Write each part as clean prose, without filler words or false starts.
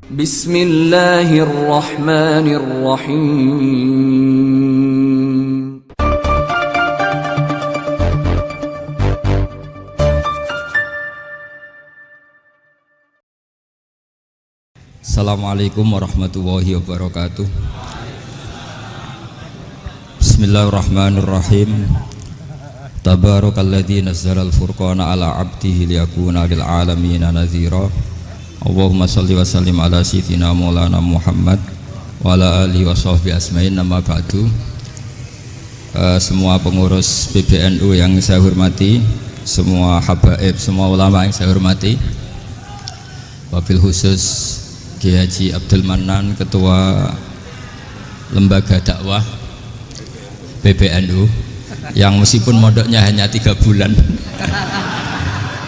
Bismillahirrahmanirrahim. Assalamualaikum warahmatullahi wabarakatuh. Bismillahirrahmanirrahim. Tabarakalladzi nazzalal furqana ala 'abdihi liyakuna lil 'alamin nadhira. Allahumma shalli wa sallim ala sayyidina Maulana Muhammad wa ala alihi wa sahbihi asma'in. Nama ba'du. Semua pengurus PBNU yang saya hormati, semua habaib, semua ulama yang saya hormati, wabil khusus Kiai Haji Abdul Manan, Ketua Lembaga Dakwah PBNU, yang meskipun mondoknya hanya 3 bulan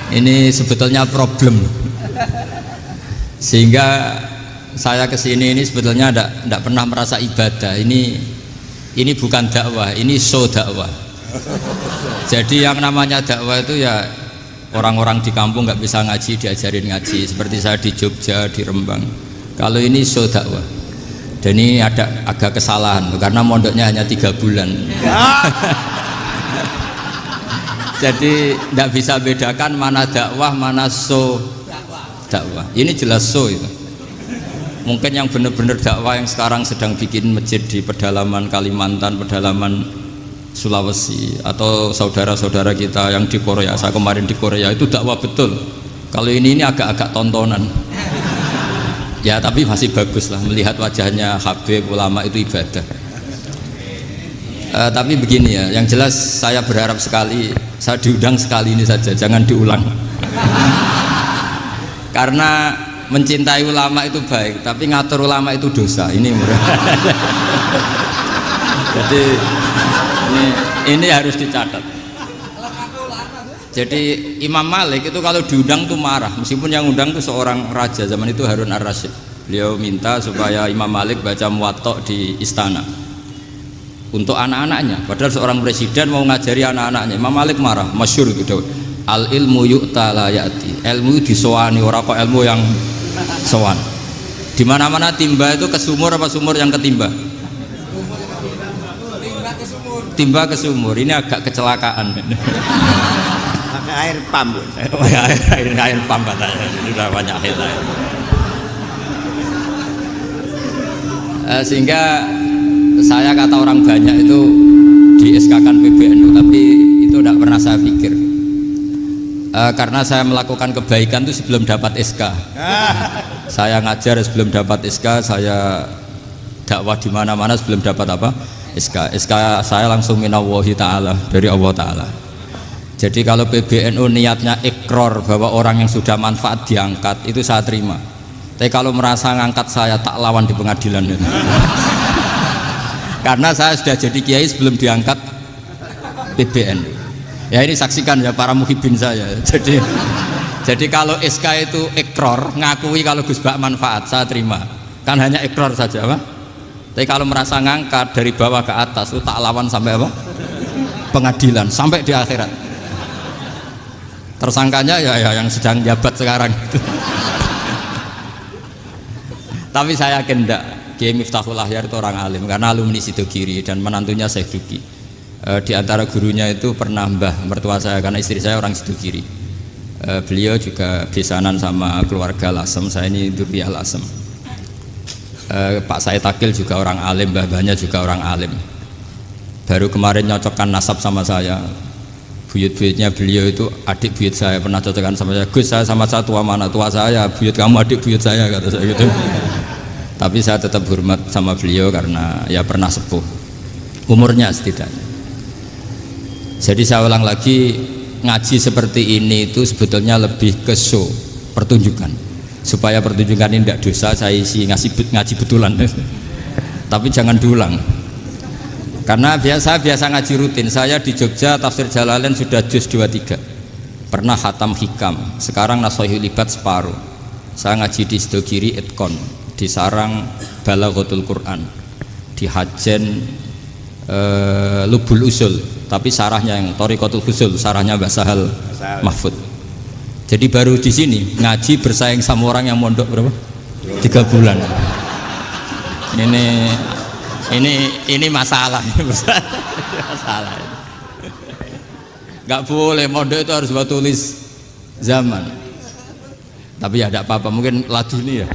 ini sebetulnya problem, sehingga saya kesini ini sebetulnya tidak pernah merasa ibadah. Ini bukan dakwah, ini show dakwah. Jadi yang namanya dakwah itu ya orang-orang di kampung nggak bisa ngaji diajarin ngaji, seperti saya di Jogja, di Rembang. Kalau ini show dakwah, dan ini ada agak kesalahan karena mondoknya hanya 3 bulan. Jadi tidak bisa bedakan mana dakwah, mana show dakwah. Ini jelas show itu. Mungkin yang benar-benar dakwah yang sekarang sedang bikin masjid di pedalaman Kalimantan, pedalaman Sulawesi, atau saudara-saudara kita yang di Korea, saya kemarin di Korea, itu dakwah betul. Kalau ini agak-agak tontonan. Ya tapi masih bagus lah, melihat wajahnya Habib, ulama itu ibadah. Tapi begini ya, yang jelas saya berharap sekali, saya diundang sekali ini saja, jangan diulang. Karena mencintai ulama itu baik, tapi ngatur ulama itu dosa. Ini jadi ini harus dicatat. Jadi Imam Malik itu kalau diundang tuh marah, meskipun yang undang tuh seorang raja zaman itu, Harun ar-Rasyid. Beliau minta supaya Imam Malik baca Muwatta di istana untuk anak-anaknya, padahal seorang presiden mau ngajari anak-anaknya. Imam Malik marah, masyhur gitu, al ilmu yu'ta la ya'ti, ilmu disowani, ora kok ilmu yang sowan. Di mana-mana timba itu ke sumur apa sumur yang ketimba? Timba ke sumur. Ini agak kecelakaan. Pakai air pump. air pump katanya. Sudah banyak air. Sehingga saya kata orang banyak itu di SK-kan PBNU, tapi itu tidak pernah saya pikir. Karena saya melakukan kebaikan itu sebelum dapat SK. Saya ngajar sebelum dapat SK, saya dakwah di mana-mana sebelum dapat apa? SK. SK saya langsung minallahi ta'ala, dari Allah Ta'ala. Jadi kalau PBNU niatnya ikrar bahwa orang yang sudah manfaat diangkat, itu saya terima. Tapi kalau merasa ngangkat saya, tak lawan di pengadilan. Karena saya sudah jadi kiai sebelum diangkat PBNU. Ya ini saksikan ya para muhibin saya. Jadi kalau SK itu ikrar, ngakui kalau Gus Bak manfaat, saya terima. Kan hanya ikrar saja, Pak. Tapi kalau merasa ngangkat dari bawah ke atas, itu tak lawan sampai apa? Pengadilan, sampai di akhirat. Tersangkanya ya yang sedang jabat sekarang. Tapi saya yakin enggak, Kiai Miftahul Ahyar itu orang alim, karena alumni Sidogiri dan menantunya Syekh Duki. Di antara gurunya itu pernah mbah mertua saya, karena istri saya orang Sidogiri. Beliau juga besanan sama keluarga Lasem, saya ini Durriyah Lasem. Pak Said Akil juga orang alim, mbah-mbahnya juga orang alim. Baru kemarin nyocokkan nasab sama saya. Buyut-buyutnya beliau itu adik buyut saya, pernah cocokkan sama saya. Gus, saya sama saya tua mana? Tua saya, buyut kamu adik buyut saya, kata saya gitu. Tapi saya tetap hormat sama beliau karena ya pernah sepuh umurnya setidaknya. Jadi saya ulang lagi, ngaji seperti ini itu sebetulnya lebih ke show, pertunjukan. Supaya pertunjukan ini tidak dosa, saya isi ngaji betulan. Tapi jangan diulang. Karena biasa ngaji rutin. Saya di Jogja tafsir Jalalain sudah juz 23. Pernah khatam hikam. Sekarang Nashihul Ibad separuh. Saya ngaji di Sidogiri Itkon, di Sarang Balaghatul Quran, di Hajen Lubul Usul, tapi sarahnya yang Thariqatul Husul, sarahnya Mbah Sahal Mahfud. Jadi baru di sini ngaji bersaing sama orang yang mondok berapa? 3 bulan. Ini masalah, masalah. Nggak boleh mondok itu harus buat tulis zaman. Tapi ya tidak apa-apa, mungkin laduni ya.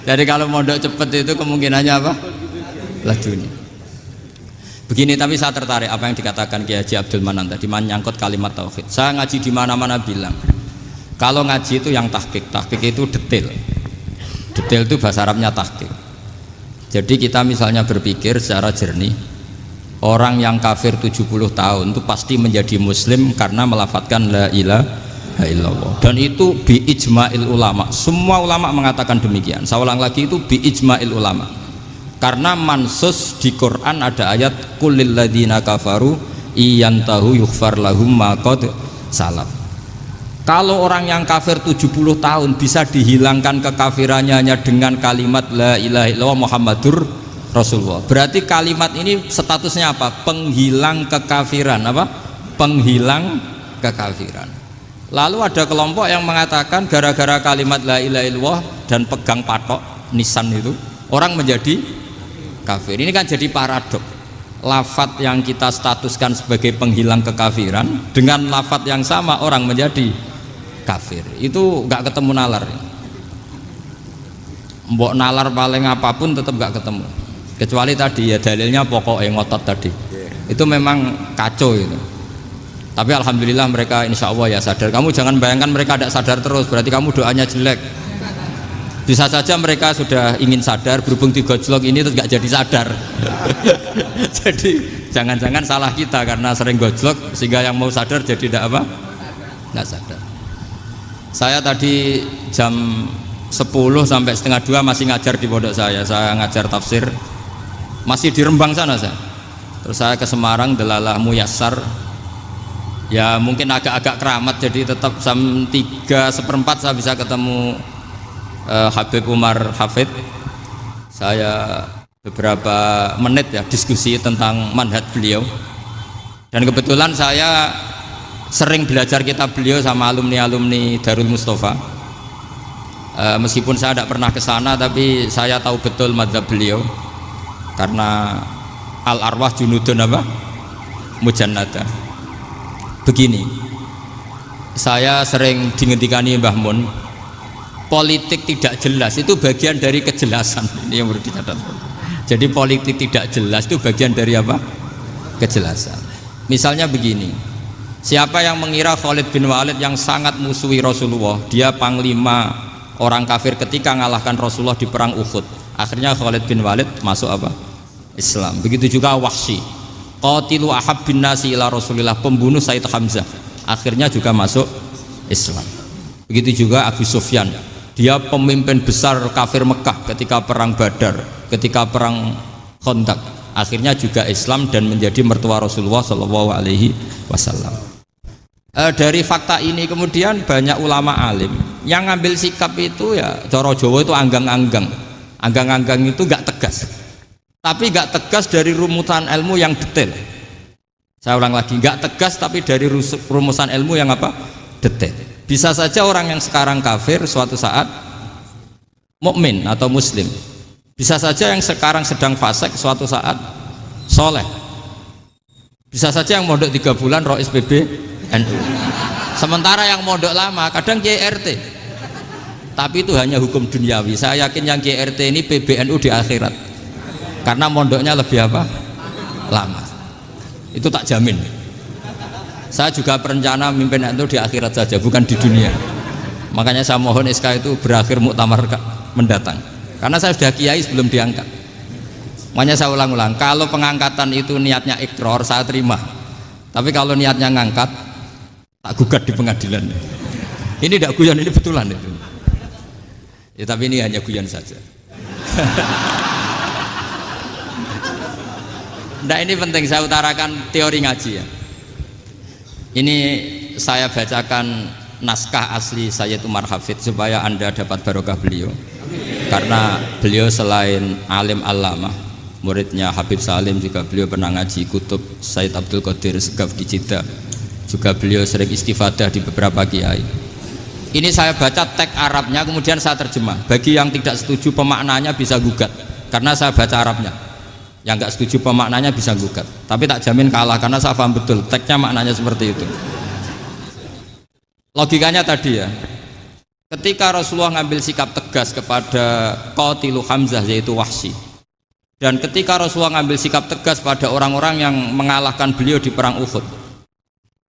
Jadi kalau mondok cepet itu kemungkinannya apa? Laduni. Begini, tapi saya tertarik apa yang dikatakan Kiai Haji Abdul Manan tadi menyangkut kalimat tauhid. Saya ngaji di mana-mana bilang, kalau ngaji itu yang tahqiq itu detail. Detail itu bahasa Arabnya tahqiq. Jadi kita misalnya berpikir secara jernih, orang yang kafir 70 tahun itu pasti menjadi muslim karena melafadzkan la ilaha illallah. Dan itu bi ijma'il ulama. Semua ulama mengatakan demikian. Saya ulang lagi, itu bi ijma'il ulama. Karena mansus di Quran ada ayat kulil ladina kafaru iyantahu yughfar lahum ma qad salaf. Kalau orang yang kafir 70 tahun bisa dihilangkan kekafirannya hanya dengan kalimat la ilaha illallah Muhammadur Rasulullah. Berarti kalimat ini statusnya apa? Penghilang kekafiran, apa? Penghilang kekafiran. Lalu ada kelompok yang mengatakan gara-gara kalimat la ilaha illallah dan pegang patok nisan itu orang menjadi kafir. Ini kan jadi paradok. Lafat yang kita statuskan sebagai penghilang kekafiran dengan lafat yang sama orang menjadi kafir. Itu nggak ketemu nalar. Mbok nalar paling apapun tetap nggak ketemu. Kecuali tadi ya dalilnya pokoknya ngotot tadi. Itu memang kacau itu. Tapi alhamdulillah mereka insya Allah ya sadar. Kamu jangan bayangkan mereka tidak sadar terus, berarti kamu doanya jelek. Bisa saja mereka sudah ingin sadar, berhubung digojlok ini terus nggak jadi sadar. Jadi jangan-jangan salah kita karena sering gojlok sehingga yang mau sadar jadi tidak apa? Nggak sadar. Saya tadi jam 10 sampai setengah 2 masih ngajar di pondok saya ngajar tafsir, masih di Rembang sana saya. Terus saya ke Semarang, Delalah Muyassar. Ya mungkin agak-agak keramat, jadi tetap jam 3:4 saya bisa ketemu Habib Umar Hafid. Saya beberapa menit ya diskusi tentang manhaj beliau, dan kebetulan saya sering belajar kitab beliau sama alumni Darul Mustafa. Meskipun saya tidak pernah ke sana, tapi saya tahu betul mazhab beliau karena al arwah junudun apa? Mujannada. Begini, saya sering dingetikani Mbah Mun, politik tidak jelas itu bagian dari kejelasan. Ini yang perlu dicatat. Jadi politik tidak jelas itu bagian dari apa? Kejelasan. Misalnya begini, siapa yang mengira Khalid bin Walid yang sangat musuhi Rasulullah, dia panglima orang kafir ketika ngalahkan Rasulullah di perang Uhud, akhirnya Khalid bin Walid masuk apa? Islam. Begitu juga Wahsy, qatilu ahabbin nasi ila Rasulillah, pembunuh Sayyid Hamzah, akhirnya juga masuk Islam. Begitu juga Abu Sufyan, dia pemimpin besar kafir Mekah ketika perang Badar, ketika perang Khandaq, akhirnya juga Islam dan menjadi mertua Rasulullah Shallallahu Alaihi Wasallam. Dari fakta ini kemudian banyak ulama alim yang ngambil sikap itu ya coro Jawa itu anggang-anggang. Anggang-anggang itu gak tegas, tapi gak tegas dari rumusan ilmu yang detail. Saya ulang lagi, gak tegas tapi dari rumusan ilmu yang apa? Detail. Bisa saja orang yang sekarang kafir suatu saat mukmin atau muslim. Bisa saja yang sekarang sedang fasik suatu saat soleh. Bisa saja yang mondok 3 bulan Rois PB NU. Sementara yang mondok lama kadang Kiai RT. Tapi itu hanya hukum duniawi. Saya yakin yang Kiai RT ini PBNU di akhirat. Karena mondoknya lebih apa? Lama. Itu tak jamin. Saya juga berencana mimpin NU di akhirat saja, bukan di dunia. Makanya saya mohon SK itu berakhir muktamar mendatang. Karena saya sudah kiai sebelum diangkat. Makanya saya ulang-ulang, kalau pengangkatan itu niatnya ikrar, saya terima. Tapi kalau niatnya ngangkat, tak gugat di pengadilan. Ini tidak guyon, ini betulan itu. Ya, tapi ini hanya guyon saja. Nah, ini penting saya utarakan teori ngaji ya. Ini saya bacakan naskah asli Sayyid Umar Hafid supaya Anda dapat barokah beliau. Karena beliau selain alim allamah, muridnya Habib Salim, juga beliau pernah ngaji kutub Sayyid Abdul Qadir Segaf di Jeddah. Juga beliau sering istifadah di beberapa kiai. Ini saya baca teks Arabnya, kemudian saya terjemah. Bagi yang tidak setuju pemaknanya bisa gugat, karena saya baca Arabnya. Yang nggak setuju pemaknanya bisa gugat. Tapi tak jamin kalah, karena saya paham betul teksnya maknanya seperti itu. Logikanya tadi ya, ketika Rasulullah ngambil sikap tegas kepada Qatilu Hamzah yaitu Wahsy, dan ketika Rasulullah ngambil sikap tegas pada orang-orang yang mengalahkan beliau di perang Uhud,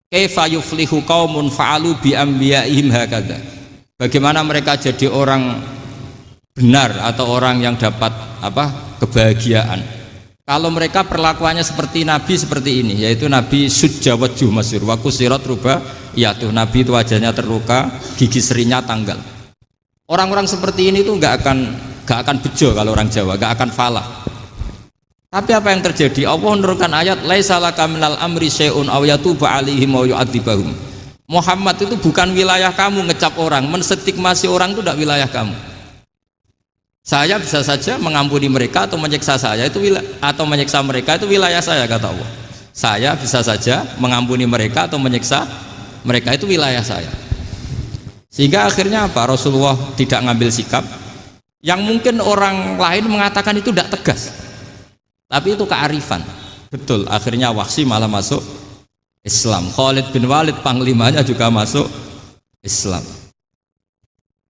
kaifa yuflihu qaumun fa'alu bi anbiya'ihim hakadha, bagaimana mereka jadi orang benar atau orang yang dapat kebahagiaan kalau mereka perlakuannya seperti Nabi seperti ini, yaitu Nabi sujja wajhu masyhur wa kusirat ruba, yaitu Nabi itu wajahnya terluka, gigi serinya tanggal. Orang-orang seperti ini tuh nggak akan bejo kalau orang Jawa, nggak akan falah. Tapi apa yang terjadi? Allah menurunkan ayat laisa laka minal amri syai'un aw yatuba 'alaihim aw yu'adzibahum. Muhammad itu bukan wilayah kamu ngecap orang, menstigmasi orang itu tidak wilayah kamu. Saya bisa saja mengampuni mereka atau menyiksa saya itu atau menyiksa mereka itu wilayah saya, kata Allah. Saya bisa saja mengampuni mereka atau menyiksa mereka itu wilayah saya. Sehingga akhirnya apa? Rasulullah tidak ngambil sikap yang mungkin orang lain mengatakan itu tidak tegas. Tapi itu kearifan. Betul, akhirnya Wahsy malah masuk Islam. Khalid bin Walid panglimanya juga masuk Islam.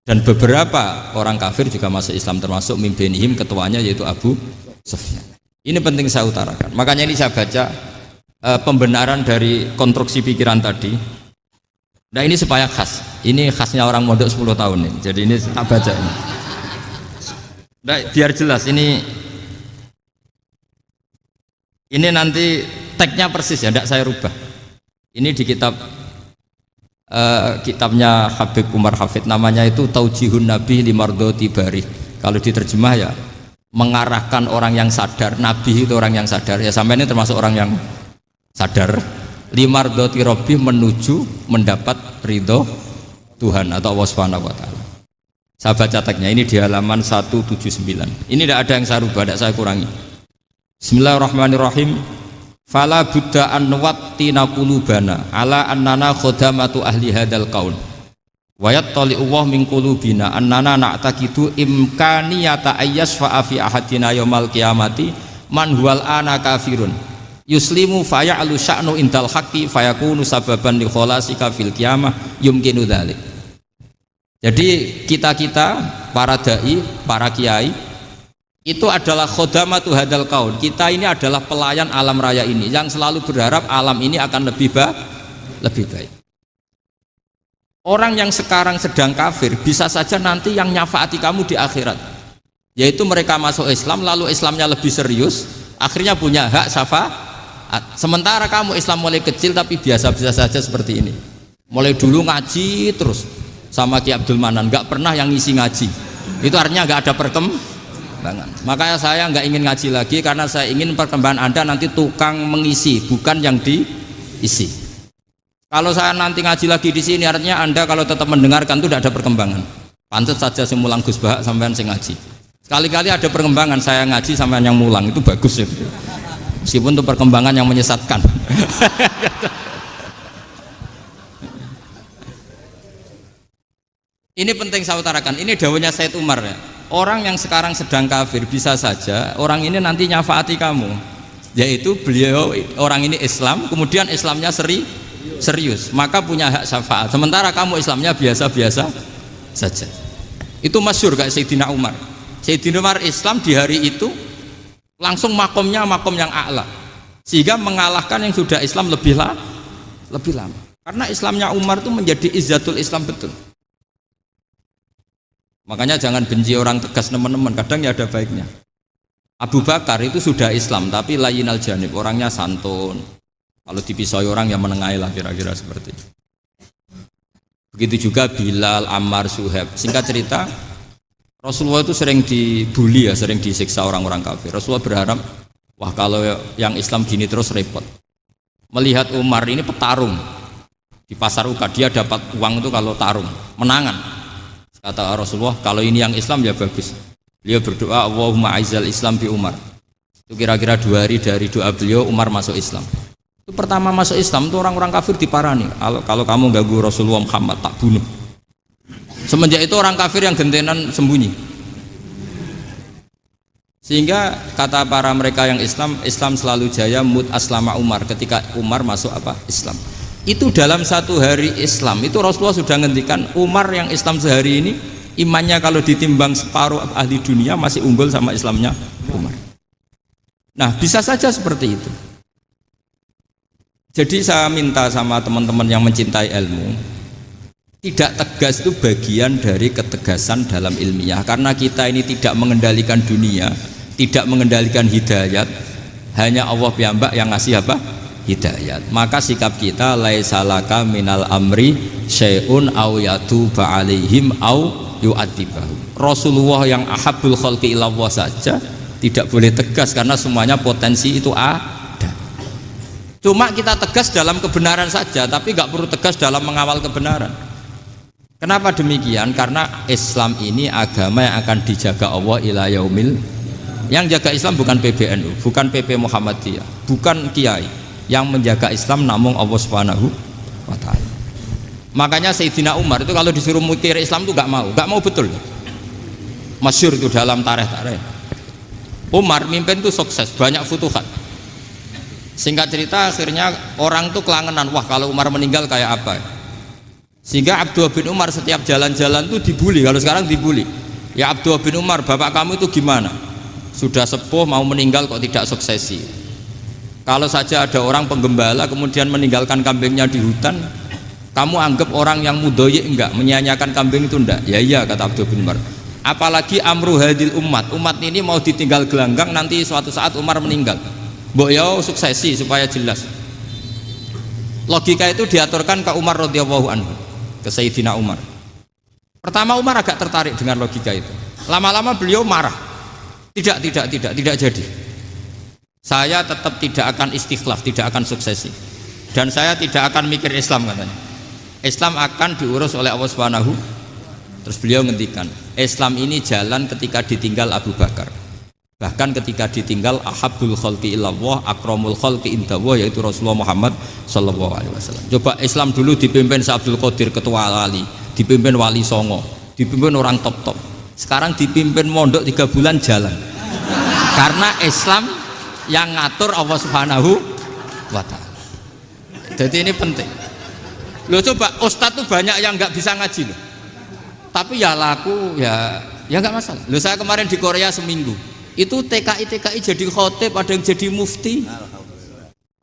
Dan beberapa orang kafir juga masuk Islam, termasuk mimpinihim, ketuanya yaitu Abu Sufyan. Ini penting saya utarakan. Makanya ini saya baca pembenaran dari konstruksi pikiran tadi. Nah ini supaya khas. Ini khasnya orang mondok 10 tahun nih. Jadi ini tak baca ini. Nah, biar jelas ini nanti tagnya persis ya, tidak saya rubah. Ini di kitabnya Habib Umar Hafid, namanya itu Taujihun Nabi Limardoti Bari. Kalau diterjemah ya mengarahkan orang yang sadar. Nabi itu orang yang sadar ya, sampai ini termasuk orang yang sadar. Limardoti Robbi, menuju mendapat ridho Tuhan atau Allah Subhanahu wa Ta'ala. Saya baca tagnya ini di halaman 179. Ini tidak ada yang saya rubah, tidak saya kurangi. Bismillahirrahmanirrahim. Fala buddha an wattina qulubana ala annana khodamatu ahli hadal qaul wa yattali'u Allah min qulubina annana na'taqidu imkaniyata ayyasfa'a fi ahadina yaumal qiyamati man huwal ana kafirun yuslimu faya'lu sya'nu indal haqqi fayakunu sababan li kholasika fil qiyamah yumkinu dzalik. Jadi kita para dai, para kiai itu adalah khodamatu hadal kaun. Kita ini adalah pelayan alam raya ini yang selalu berharap alam ini akan lebih baik. Orang yang sekarang sedang kafir bisa saja nanti yang nyafaati kamu di akhirat, yaitu mereka masuk Islam lalu Islamnya lebih serius, akhirnya punya hak syafaat. Sementara kamu Islam mulai kecil tapi biasa-biasa saja seperti ini, mulai dulu ngaji terus sama Ki Abdul Manan, nggak pernah yang ngisi ngaji, itu artinya nggak ada perkembangan. Makanya saya nggak ingin ngaji lagi, karena saya ingin perkembangan Anda nanti tukang mengisi, bukan yang diisi. Kalau saya nanti ngaji lagi di sini, artinya Anda kalau tetap mendengarkan itu tidak ada perkembangan. Pantas saja saya mulang Gus Bahak sampean sing ngaji. Sekali-kali ada perkembangan, saya ngaji sampean yang mulang, itu bagus itu. Meskipun itu perkembangan yang menyesatkan. Ini penting saya utarakan. Ini dawuhnya Said Umar ya. Orang yang sekarang sedang kafir bisa saja orang ini nanti nyafaati kamu, yaitu beliau orang ini Islam, kemudian Islamnya serius, maka punya hak syafaat. Sementara kamu Islamnya biasa-biasa saja. Itu masyhur kayak Sayyidina Umar. Sayyidina Umar Islam di hari itu langsung makomnya makom yang a'la, sehingga mengalahkan yang sudah Islam lebih lama. Karena Islamnya Umar itu menjadi izzatul Islam betul. Makanya jangan benci orang tegas teman-teman, kadang ya ada baiknya. Abu Bakar itu sudah Islam tapi layinal janib, orangnya santun. Kalau dipisoi orang yang menengahi lah, kira-kira seperti itu. Begitu juga Bilal, Ammar, Suhaib. Singkat cerita, Rasulullah itu sering dibully ya, sering disiksa orang-orang kafir. Rasulullah berharap, wah kalau yang Islam gini terus repot. Melihat Umar ini petarung di pasar Uka, dia dapat uang itu kalau tarung, menangan. Kata Rasulullah, kalau ini yang Islam ya bagus. Beliau berdoa, Allahumma aizal Islam bi Umar. Itu kira-kira 2 hari dari doa beliau, Umar masuk Islam. Itu pertama masuk Islam itu orang-orang kafir diparani. Kalau kamu ganggu Rasulullah Muhammad tak bunuh. Semenjak itu orang kafir yang gentenan sembunyi. Sehingga kata para mereka yang Islam selalu jaya mut aslama Umar, ketika Umar masuk Islam. Itu dalam satu hari Islam itu Rasulullah sudah ngendikan Umar yang Islam sehari ini imannya kalau ditimbang separuh ahli dunia masih unggul sama Islamnya Umar. Nah, bisa saja seperti itu. Jadi saya minta sama teman-teman yang mencintai ilmu, tidak tegas itu bagian dari ketegasan dalam ilmiah, karena kita ini tidak mengendalikan dunia, tidak mengendalikan hidayat, hanya Allah piyambak yang ngasih hidayat. Maka sikap kita laisalaka minal amri syai'un aw yatuba alaihim aw yu'adzibahum. Rasulullah yang ahabbul khalqi ilallah saja tidak boleh tegas karena semuanya potensi itu ada. Cuma kita tegas dalam kebenaran saja, tapi nggak perlu tegas dalam mengawal kebenaran. Kenapa demikian? Karena Islam ini agama yang akan dijaga Allah ila yaumil. Yang jaga Islam bukan PBNU, bukan PP Muhammadiyah, bukan kiai. Yang menjaga Islam namun Allah Subhanahu wa taala. Makanya Sayyidina Umar itu kalau disuruh mutir Islam itu nggak mau betul. Masyhur itu dalam tarikh. Umar mimpin itu sukses, banyak futuhat. Singkat cerita akhirnya orang tuh kelangenan, wah kalau Umar meninggal kayak apa. Sehingga Abdullah bin Umar setiap jalan-jalan tuh dibully, kalau sekarang dibully. Ya Abdullah bin Umar, bapak kamu itu gimana? Sudah sepuh mau meninggal kok tidak suksesi. Kalau saja ada orang penggembala kemudian meninggalkan kambingnya di hutan, kamu anggap orang yang mudoyik enggak, menyia-nyiakan kambing itu enggak? Ya iya, kata Abdullah bin Umar. Apalagi amru hadil umat ini mau ditinggal gelanggang, nanti suatu saat Umar meninggal. Mbok ya suksesi supaya jelas. Logika itu diaturkan ke Umar radhiyallahu anhu, ke Sayyidina Umar. Pertama Umar agak tertarik dengan logika itu. Lama-lama beliau marah. Tidak jadi. Saya tetap tidak akan istikhlaf, tidak akan suksesi. Dan saya tidak akan mikir Islam katanya. Islam akan diurus oleh Allah Subhanahu. Terus beliau ngendikan, Islam ini jalan ketika ditinggal Abu Bakar. Bahkan ketika ditinggal ahabbul khalqi ilallah akramul khalqi indallah, yaitu Rasulullah Muhammad sallallahu alaihi wasallam. Coba Islam dulu dipimpin Syekh Abdul Qadir ketua wali, dipimpin wali songo, dipimpin orang top-top. Sekarang dipimpin mondok 3 bulan jalan. Karena Islam yang ngatur Allah Subhanahu wa taala. Jadi ini penting. Loh coba ustadz tuh banyak yang nggak bisa ngaji loh. Tapi ya laku ya nggak masalah. Loh saya kemarin di Korea seminggu. Itu TKI jadi khotib, ada yang jadi mufti,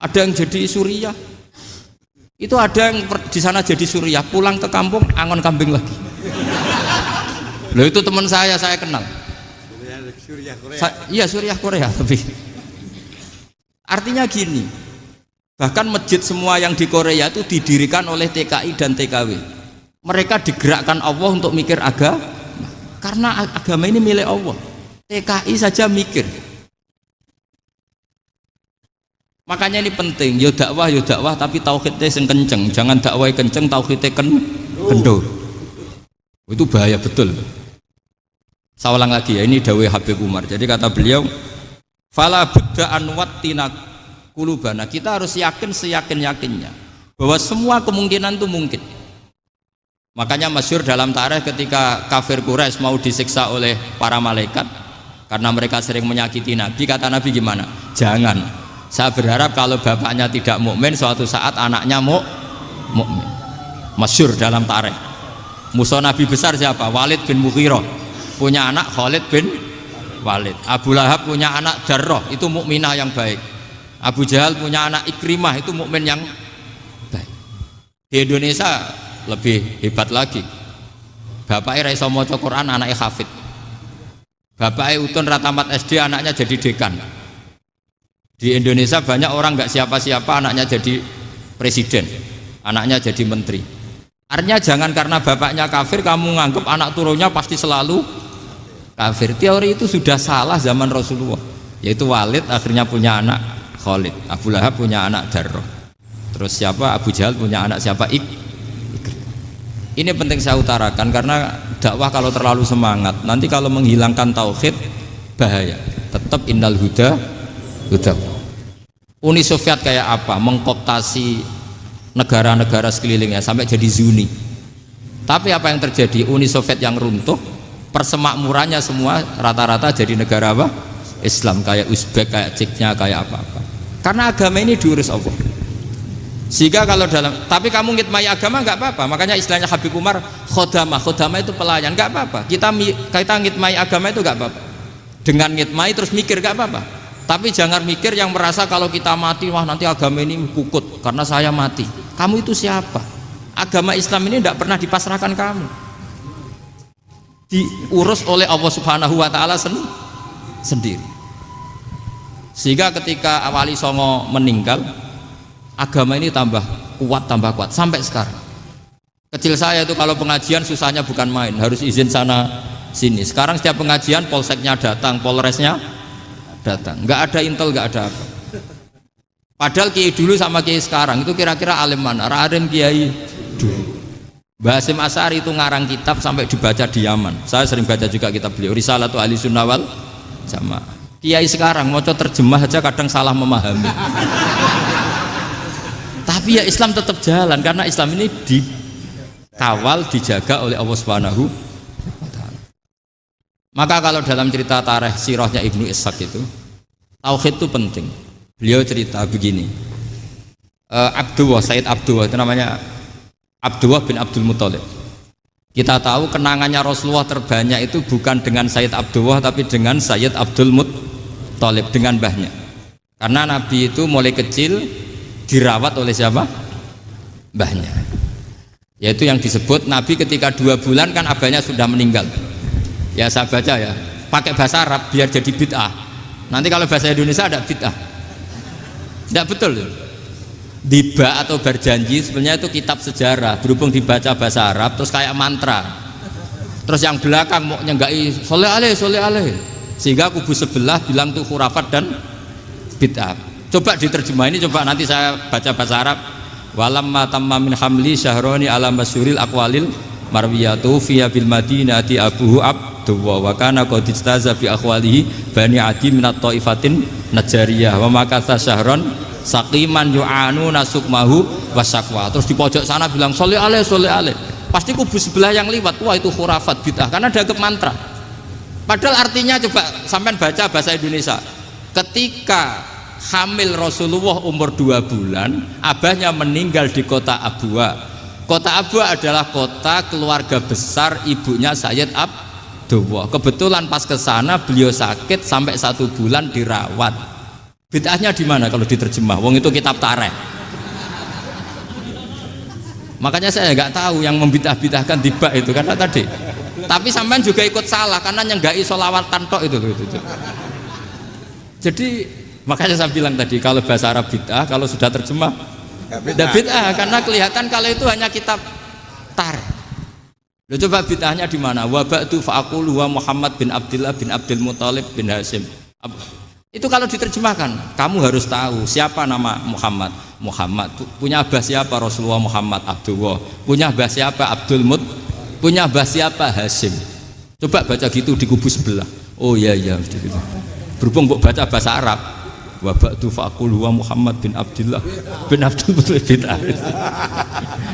ada yang jadi suriah. Itu ada yang di sana jadi suriah, pulang ke kampung angon kambing lagi. Loh itu teman saya kenal. Suriah Korea. Iya suriah Korea tapi. Artinya gini, bahkan masjid semua yang di Korea itu didirikan oleh TKI dan TKW. Mereka digerakkan Allah untuk mikir agama, karena agama ini milik Allah. TKI saja mikir. Makanya ini penting, yo dakwah tapi tauhidnya sing kenceng, jangan dakwah kenceng tauhidnya kendor. Itu bahaya betul. Saya ulang lagi ya, ini dawuh Habib Umar. Jadi kata beliau, fala budda an wattina qulubana. Kita harus yakin seyakin-yakinnya bahwa semua kemungkinan itu mungkin. Makanya masyhur dalam tarikh ketika kafir Quraisy mau disiksa oleh para malaikat karena mereka sering menyakiti Nabi, kata Nabi gimana? Jangan. Saya berharap kalau bapaknya tidak mukmin, suatu saat anaknya mukmin. Masyhur dalam tarikh. Musuh Nabi besar siapa? Walid bin Mughirah. Punya anak Khalid bin Walid. Abu Lahab punya anak Darrah, itu mukminah yang baik. Abu Jahal punya anak Ikrimah, itu mukmin yang baik. Di Indonesia lebih hebat lagi. Bapaknya ra iso maca Quran, anaknya hafid. Bapaknya Utun Ratamat SD, anaknya jadi dekan. Di Indonesia banyak orang nggak siapa-siapa, anaknya jadi presiden, anaknya jadi menteri. Artinya jangan karena bapaknya kafir kamu nganggap anak turunnya pasti selalu kafir. Teori itu sudah salah zaman Rasulullah. Yaitu Walid akhirnya punya anak Khalid, Abu Lahab punya anak Darrah. Terus siapa? Abu Jahal punya anak siapa? Ini penting saya utarakan karena dakwah kalau terlalu semangat nanti kalau menghilangkan tauhid bahaya. Tetap innal huda. Uni Soviet kayak apa? Mengkooptasi negara-negara sekelilingnya sampai jadi Zuni. Tapi apa yang terjadi? Uni Soviet yang runtuh, persemakmurannya semua rata-rata jadi negara apa? Islam, kayak Uzbek, kayak Ceknya, kayak apa-apa. Karena agama ini diurus Allah. Sehingga kalau tapi kamu ngitmai agama nggak apa-apa. Makanya istilahnya Habib Umar, khodamah itu pelayan, nggak apa-apa. Kita ngitmai agama itu nggak apa-apa. Dengan ngitmai terus mikir nggak apa-apa. Tapi jangan mikir yang merasa kalau kita mati, wah nanti agama ini kukut karena saya mati. Kamu itu siapa? Agama Islam ini tidak pernah dipasrahkan kamu. Diurus oleh Allah Subhanahu wa Ta'ala sendiri. Sehingga ketika Wali Songo meninggal, agama ini tambah kuat sampai sekarang. Kecil saya itu kalau pengajian susahnya bukan main, harus izin sana sini. Sekarang setiap pengajian polseknya datang, polresnya datang, nggak ada intel, nggak ada apa. Padahal kiai dulu sama kiai sekarang itu kira-kira alim mana? Alim kiai dulu. Mbah Hasyim Asy'ari itu ngarang kitab sampai dibaca di Yaman. Saya sering baca juga kitab beliau, Risalatu Ahli Sunnah wal Jamaah. Kiai sekarang mau terjemah aja kadang salah memahami. Tapi ya Islam tetap jalan karena Islam ini dikawal, dijaga oleh Allah Subhanahu wa Ta'ala. Maka kalau dalam cerita tarikh sirahnya Ibnu Ishaq itu, tauhid itu penting. Beliau cerita begini, Sayyid Abdullah itu namanya Abdullah bin Abdul Muthalib. Kita tahu kenangannya Rasulullah terbanyak itu bukan dengan Sayyid Abdullah tapi dengan Sayyid Abdul Muthalib, dengan mbahnya. Karena Nabi itu mulai kecil dirawat oleh siapa? Mbahnya. Yaitu yang disebut Nabi ketika 2 bulan kan abahnya sudah meninggal. Ya saya baca ya, pakai bahasa Arab biar jadi bid'ah. Nanti kalau bahasa Indonesia ada bid'ah. Tidak betul. Diba atau berjanji sebenarnya itu kitab sejarah, berhubung dibaca bahasa Arab terus kayak mantra. Terus yang belakang mau nyenggai soleh aleh, sehingga kubu sebelah bilang itu khurafat dan bid'ah. Coba diterjemah ini, coba nanti saya baca bahasa Arab. Walamma tamma min hamli syahroni ala masyuril aqwalil marwiyatu fiya bil madinati abuhu abdullah wa kana qad istaza bi akhwalihi bani adi minat taifatin najariyah wa makatha syahron saqiman yu'anu nasukmahu wasakwa. Terus di pojok sana bilang soleh aleh, pasti kubu sebelah yang liwat, wah itu khurafat bid'ah karena dianggap mantra. Padahal artinya coba sampean baca bahasa Indonesia, ketika hamil Rasulullah umur 2 bulan, abahnya meninggal di kota Abwa. Kota Abwa adalah kota keluarga besar ibunya Sayyid Abdullah. Kebetulan pas ke sana beliau sakit sampai 1 bulan dirawat. Bid'ahnya di mana kalau diterjemah? Wong itu kitab tarikh. Makanya saya nggak tahu yang membid'ah-bid'ahkan tiba itu karena tadi. Tapi sampean juga ikut salah karena nyenggai sholawatan tok itu. Jadi makanya saya bilang tadi kalau bahasa Arab bid'ah, kalau sudah terjemah tidak bid'ah karena kelihatan kalau itu hanya kitab tarikh. Loh, coba bid'ahnya di mana? Wa ba'du fa'aqulu wa Muhammad bin Abdullah bin Abdul Muthalib bin Hasyim. Itu kalau diterjemahkan, kamu harus tahu siapa nama Muhammad. Muhammad punya abah siapa? Rasulullah Muhammad Abdullah. Punya abah siapa? Abdul Mut. Punya abah siapa? Hasyim. Coba baca gitu di kubu sebelah. Oh iya gitu. Berhubung baca bahasa Arab. Wa ba'du fa'aqulu wa Muhammad bin Abdullah bin Abdul Muthalib bin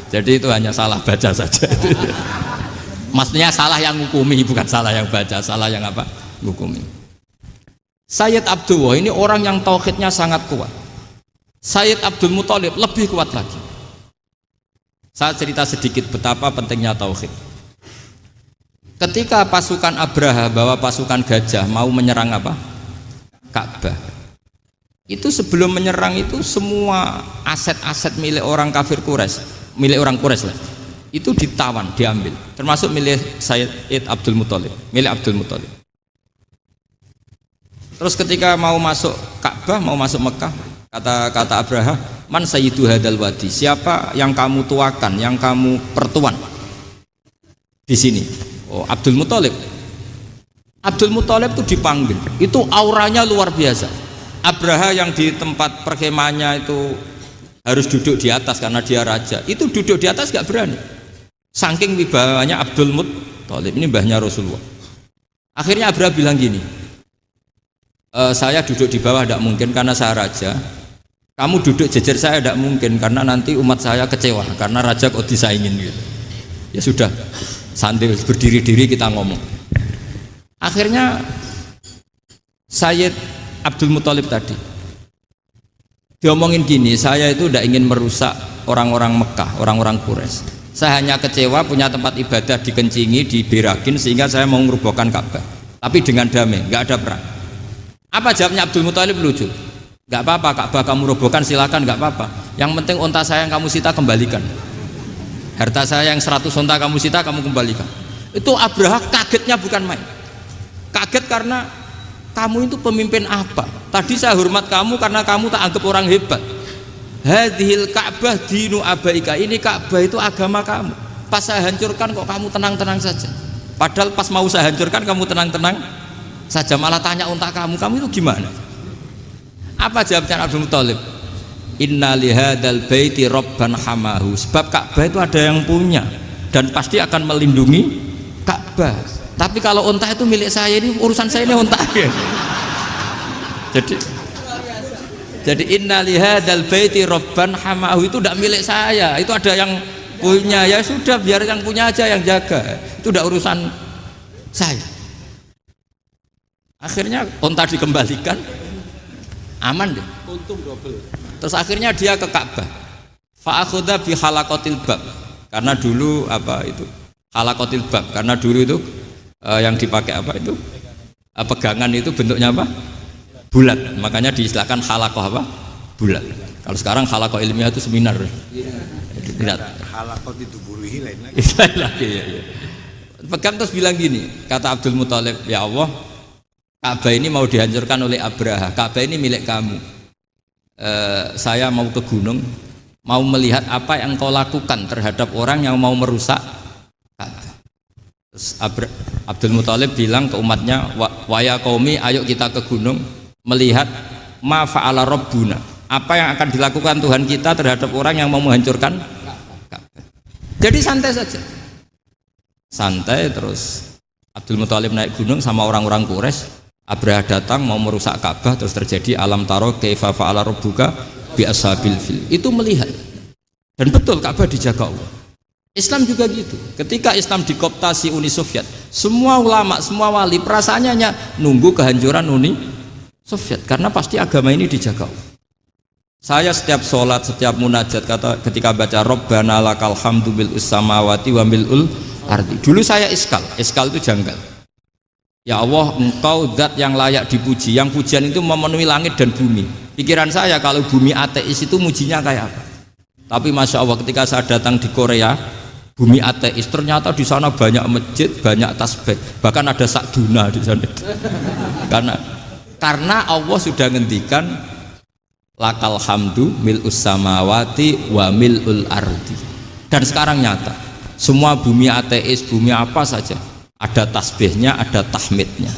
Jadi itu hanya salah baca saja. Maksudnya salah yang ngukumi, bukan salah yang baca, salah yang apa? Ngukumi. Sayyid Abdullah ini orang yang tauhidnya sangat kuat. Sayyid Abdul Muthalib lebih kuat lagi. Saya cerita sedikit betapa pentingnya tauhid. Ketika pasukan Abraha bawa pasukan gajah mau menyerang apa? Ka'bah. Itu sebelum menyerang itu semua aset-aset milik orang kafir Quraisy, milik orang Quraisy lah. Itu ditawan, diambil. Termasuk milik Sayyid Abdul Muthalib, milik Abdul Muthalib. Terus ketika mau masuk Ka'bah, mau masuk Mekah, kata Abraha, man sayyidu hadal wadi, siapa yang kamu tuakan, yang kamu pertuan di sini? Oh, Abdul Muthalib. Abdul Muthalib itu dipanggil, itu auranya luar biasa. Abraha yang di tempat perkemahannya itu harus duduk di atas karena dia raja, itu duduk di atas gak berani, saking wibawanya Abdul Muthalib, ini mbahnya Rasulullah. Akhirnya Abraha bilang gini, saya duduk di bawah tidak mungkin karena saya raja, kamu duduk jejer saya tidak mungkin karena nanti umat saya kecewa karena raja kok disaingin gitu. Ya sudah, sambil berdiri-diri kita ngomong. Akhirnya Sayyid Abdul Muthalib tadi diomongin gini, saya itu tidak ingin merusak orang-orang Mekah, orang-orang Quraisy. Saya hanya kecewa punya tempat ibadah dikencingi, diberakin sehingga saya mau merubuhkan Ka'bah. Tapi dengan damai, nggak ada perang. Apa jawabnya Abdul Muthalib? Lucu. Nggak apa-apa, Ka'bah kamu robohkan silakan, nggak apa-apa. Yang penting unta saya yang kamu sita kembalikan. Harta saya yang 100 unta kamu sita kamu kembalikan. Itu Abraha kagetnya bukan main. Kaget karena kamu itu pemimpin apa? Tadi saya hormat kamu karena kamu tak anggap orang hebat. Hadhil Ka'bah dinu abaika, ini Ka'bah itu agama kamu. Pas saya hancurkan kok kamu tenang-tenang saja. Padahal pas mau saya hancurkan kamu tenang-tenang saja, malah tanya unta kamu itu gimana? Apa jawabnya Abdul Muthalib? Inna lihadal baiti robban hamahu, sebab Ka'bah itu ada yang punya dan pasti akan melindungi Ka'bah. Tapi kalau unta itu milik saya, ini urusan saya, ini unta. Jadi inna lihadal baiti robban hamahu itu tidak milik saya, itu ada yang punya. Ya sudah, biar yang punya aja yang jaga, itu tidak urusan saya. Akhirnya unta dikembalikan, aman deh, untung double. Terus akhirnya dia ke Ka'bah, fa'akhudha bi halaqatil bab, karena dulu apa itu halaqatil bab, karena dulu itu yang dipakai apa itu pegangan itu bentuknya apa, bulat, makanya diistilahkan halaqah apa, bulat. Kalau sekarang halaqah ilmiah itu seminar. Halaqah itu buruhi lain lagi. Ya. Pegang terus bilang gini, kata Abdul Muthalib, ya Allah, Ka'bah ini mau dihancurkan oleh Abraha, Ka'bah ini milik kamu. Saya mau ke gunung, mau melihat apa yang kau lakukan terhadap orang yang mau merusak Ka'bah. Terus Abdul Muthalib bilang ke umatnya, wa ya qaumi, ayo kita ke gunung melihat ma fa'ala rabbuna, apa yang akan dilakukan Tuhan kita terhadap orang yang mau menghancurkan Ka'bah. Jadi santai saja, santai. Terus Abdul Muthalib naik gunung sama orang-orang Quraisy. Abraha datang mau merusak Ka'bah, terus terjadi alam taro kaifa fa'ala rabbuka bi ashabil fil. Itu melihat, dan betul Ka'bah dijaga Allah. Islam juga gitu. Ketika Islam dikooptasi Uni Soviet, semua ulama, semua wali perasaannya hanya nunggu kehancuran Uni Soviet, karena pasti agama ini dijaga Allah. Saya setiap sholat, setiap munajat, ketika baca Rabbana lakal hamdu bil samawati wa mil'ul ardi. Dulu saya iskal itu janggal. Ya Allah, engkau zat yang layak dipuji, yang pujian itu memenuhi langit dan bumi. Pikiran saya kalau bumi ateis itu mujinya kayak apa? Tapi Masya Allah, ketika saya datang di Korea, bumi ateis, ternyata di sana banyak masjid, banyak tasbih, bahkan ada sakduna di sana. Karena Allah sudah ngendikan lakal hamdu mil'us samawati wa mil'ul ardi. Dan sekarang nyata, semua bumi ateis, bumi apa saja, ada tasbihnya, ada tahmidnya.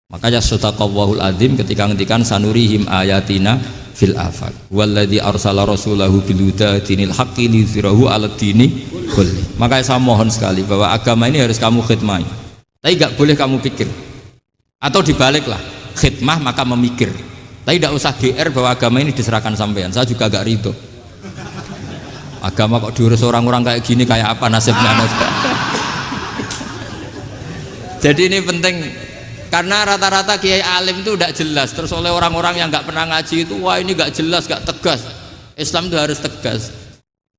Makanya sadaqallahul adzim ketika ngendikan sanurihim ayatina fil afaq walladzi arsala rasulahu bil huda dinil haqqi liyuzhirahu 'alad dini kulli. Makanya saya mohon sekali bahwa agama ini harus kamu khidmah. Tapi enggak boleh kamu pikir. Atau dibaliklah, khidmah maka memikir. Tapi tidak usah GR bahwa agama ini diserahkan sampean. Saya juga agak ridho. Agama kok diurus orang-orang kayak gini, kayak apa nasibnya? Jadi ini penting, karena rata-rata kiai alim itu tidak jelas. Terus oleh orang-orang yang nggak pernah ngaji itu, wah ini nggak jelas, nggak tegas. Islam itu harus tegas.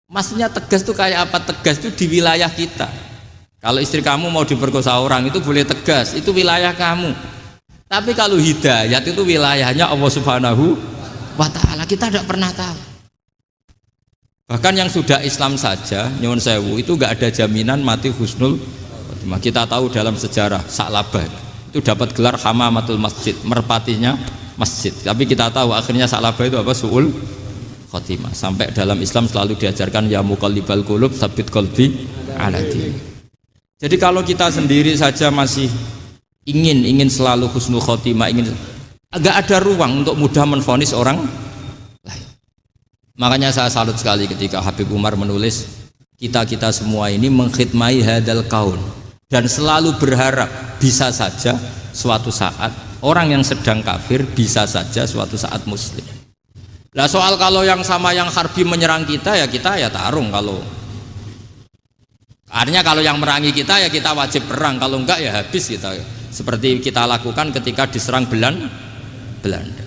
Maksudnya tegas itu kayak apa? Tegas itu di wilayah kita. Kalau istri kamu mau diperkosa orang itu boleh tegas, itu wilayah kamu. Tapi kalau hidayat itu wilayahnya Allah Subhanahu wa Ta'ala, kita tidak pernah tahu. Bahkan yang sudah Islam saja, nyuwun sewu, itu nggak ada jaminan mati husnul. Kita tahu dalam sejarah Sa'labah itu dapat gelar hamamatul masjid, merpatinya masjid. Tapi kita tahu akhirnya Sa'labah itu apa? Su'ul khotimah. Sampai dalam Islam selalu diajarkan ya muqallibal qulub tsabbit qalbi ala din. Jadi kalau kita sendiri saja masih ingin selalu husnul khotimah, agak ada ruang untuk mudah menvonis orang lain. Makanya saya salut sekali ketika Habib Umar menulis kita semua ini mengkhidmai hadal kaun, dan selalu berharap bisa saja suatu saat orang yang sedang kafir bisa saja suatu saat muslim. Nah soal kalau yang sama yang harbi menyerang kita ya tarung. Kalau Artinya kalau yang merangi kita ya kita wajib perang, kalau enggak ya habis kita. Seperti kita lakukan ketika diserang Belanda.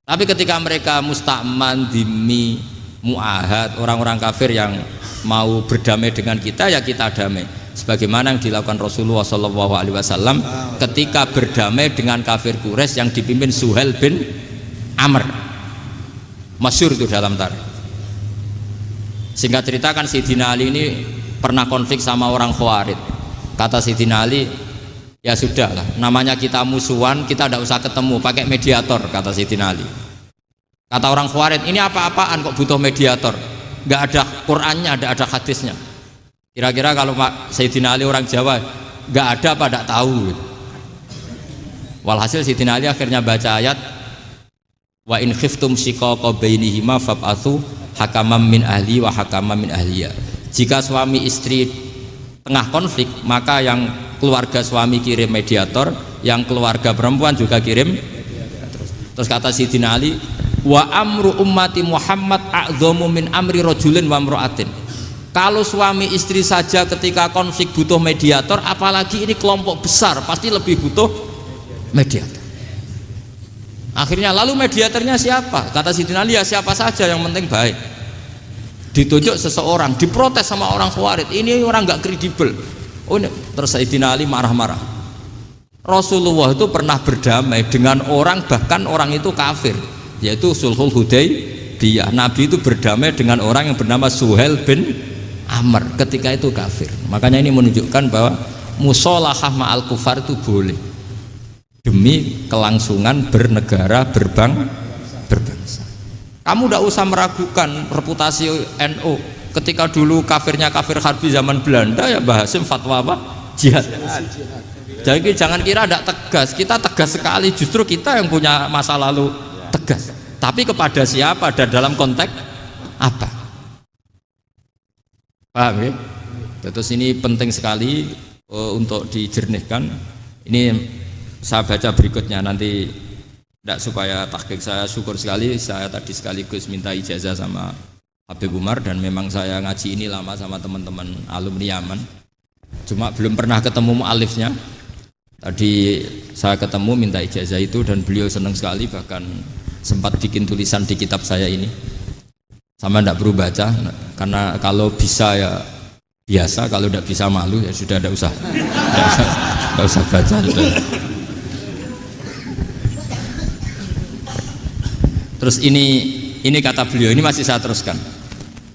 Tapi ketika mereka musta'man, dhimmi, mu'ahad, orang-orang kafir yang mau berdamai dengan kita ya kita damai. Sebagaimana yang dilakukan Rasulullah SAW ketika berdamai dengan kafir Quraisy yang dipimpin Suhail bin Amr. Masyhur itu dalam tarikh. Singkat cerita kan Sayyidina Ali ini pernah konflik sama orang Khawarij. Kata Sayyidina Ali, ya sudah lah, namanya kita musuhan, kita tidak usah ketemu, pakai mediator, kata Sayyidina Ali. Kata orang Khawarij, ini apa-apaan kok butuh mediator, nggak ada Qur'annya, ada hadisnya. Kira-kira kalau Pak Sayyidina Ali orang Jawa, nggak ada apa tidak tahu. Walhasil Sayyidina Ali akhirnya baca ayat, wa in khiftum shiqaqa bainihima fab'atsu hakaman min ahli wa hakaman min ahliya. Jika suami istri tengah konflik, maka yang keluarga suami kirim mediator, yang keluarga perempuan juga kirim. Terus kata Sayyidina Ali, wa amru ummati Muhammad a'dhamu min amri rajulin wa imra'atin. Kalau suami istri saja ketika konflik butuh mediator, apalagi ini kelompok besar pasti lebih butuh mediator. Akhirnya lalu mediatornya siapa? Kata Sayyidina Ali, ya siapa saja yang penting baik. Ditunjuk seseorang, diprotes sama orang Khawarij, ini orang nggak kredibel. Oh ini, terus Sayyidina Ali marah-marah. Rasulullah itu pernah berdamai dengan orang, bahkan orang itu kafir, yaitu Sulhul Hudaybiyah. Nabi itu berdamai dengan orang yang bernama Suhail bin Amr, ketika itu kafir. Makanya ini menunjukkan bahwa musolahah ma'al kufar itu boleh demi kelangsungan bernegara, berbangsa. Kamu tidak usah meragukan reputasi NU. Ketika dulu kafirnya kafir harbi zaman Belanda, ya Mbah Hasim fatwa apa? Jihad. Jadi jangan kira tidak tegas, kita tegas sekali. Justru kita yang punya masa lalu tegas. Tapi kepada siapa dan dalam konteks apa? Paham ya? Terus ini penting sekali untuk dijernihkan. Ini saya baca berikutnya nanti. Tidak supaya tahqiq, saya syukur sekali, saya tadi sekaligus minta ijazah sama Habib Umar, dan memang saya ngaji ini lama sama teman-teman alumni Yaman, cuma belum pernah ketemu mu'alifnya. Tadi saya ketemu minta ijazah itu dan beliau senang sekali, bahkan sempat bikin tulisan di kitab saya ini. Sama tidak perlu baca, karena kalau bisa ya biasa, kalau tidak bisa malu ya sudah, tidak usah baca sudah. Terus ini kata beliau, ini masih saya teruskan.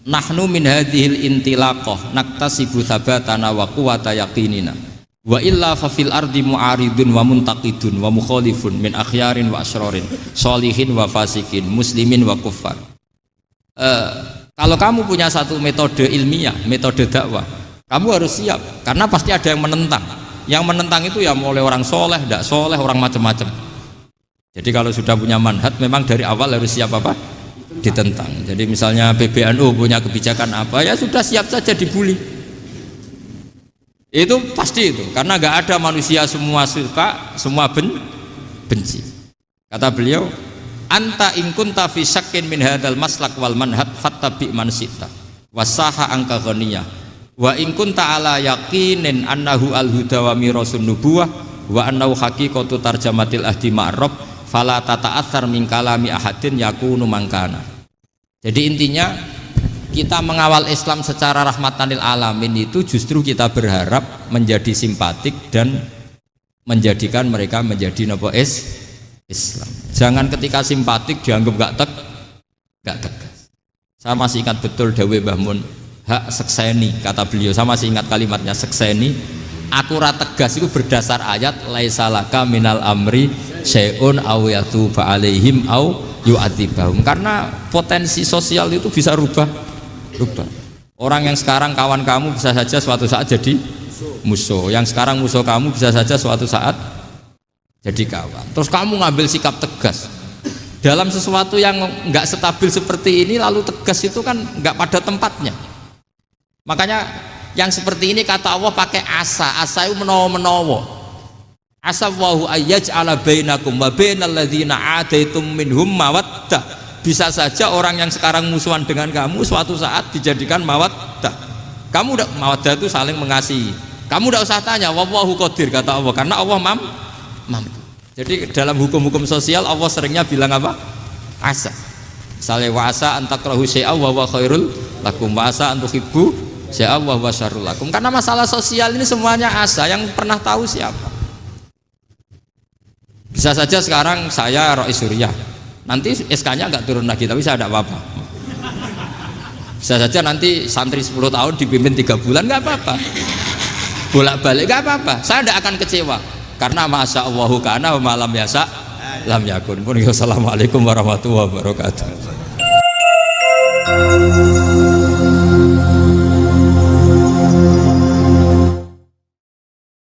Nahnu min hadhil intilaqah naktasibu thabatana wa quwwata yaqinina. Wa illa fa fil ardi mu'aridun wa muntaqidun wa mukhalifun min akhyarin wa asyrarin, sholihin wa fasikin, muslimin wa kuffar. Kalau kamu punya satu metode ilmiah, metode dakwah, kamu harus siap karena pasti ada yang menentang. Yang menentang itu ya mulai orang soleh, tidak soleh, orang macam-macam. Jadi kalau sudah punya manhaj, memang dari awal harus siap apa? Ditentang. Jadi misalnya PBNU punya kebijakan apa, ya sudah siap saja dibully. Itu pasti itu, karena nggak ada manusia semua suka, semua benci. Kata beliau, anta in kunta fi syakkin min hadzal maslak wal manhaj fattabi man syi'ta wasaha angka ghaniyah wa in kunta ala yaqinin annahu al huda wa mirasun nubuwah wa annahu haqiqatu tarjamatil ahdi ma'rab fala tata'atsar min kalami ahadin yakunu mangkana. Jadi intinya kita mengawal Islam secara rahmatanil alamin itu justru kita berharap menjadi simpatik dan menjadikan mereka menjadi Islam. Jangan ketika simpatik dianggap gak tegas. Saya masih ingat betul dawuh Mbah Mun, hak sekseni, kata beliau, saya masih ingat kalimatnya, sekseni akurat tegas itu berdasar ayat laisalaka minal amri syai'un aw yatuba alaihim aw yu'adzibahum, karena potensi sosial itu bisa rubah. Orang yang sekarang kawan kamu bisa saja suatu saat jadi musuh, yang sekarang musuh kamu bisa saja suatu saat jadi kawan. Terus kamu ngambil sikap tegas dalam sesuatu yang nggak stabil seperti ini, lalu tegas itu kan nggak pada tempatnya. Makanya yang seperti ini kata Allah pakai asa itu menawa-menawa. Asa wahu ayyaj'ala bainakum wa bainal ladzina ataitum minhum mawaddah. Bisa saja orang yang sekarang musuhan dengan kamu suatu saat dijadikan mawaddah. Kamu udah mawaddah itu saling mengasihi. Kamu udah usah tanya, wallahu qadir kata Allah, karena Allah mampu. Jadi dalam hukum-hukum sosial Allah seringnya bilang apa? Asa. Misalnya wa asa an takrahu syai'a wa huwa khairul lakum, wa asa an tuhibbu syai'a wa huwa syarrul lakum. Karena masalah sosial ini semuanya asa, yang pernah tahu siapa? Bisa saja sekarang saya Rois Suriah, nanti SK-nya nggak turun lagi, tapi saya tidak apa-apa. Bisa saja nanti santri 10 tahun dipimpin 3 bulan, nggak apa-apa. Bolak-balik nggak apa-apa. Saya tidak akan kecewa, karena masya Allahu kana wa malam yasa lam yakun. Assalamualaikum warahmatullahi wabarakatuh.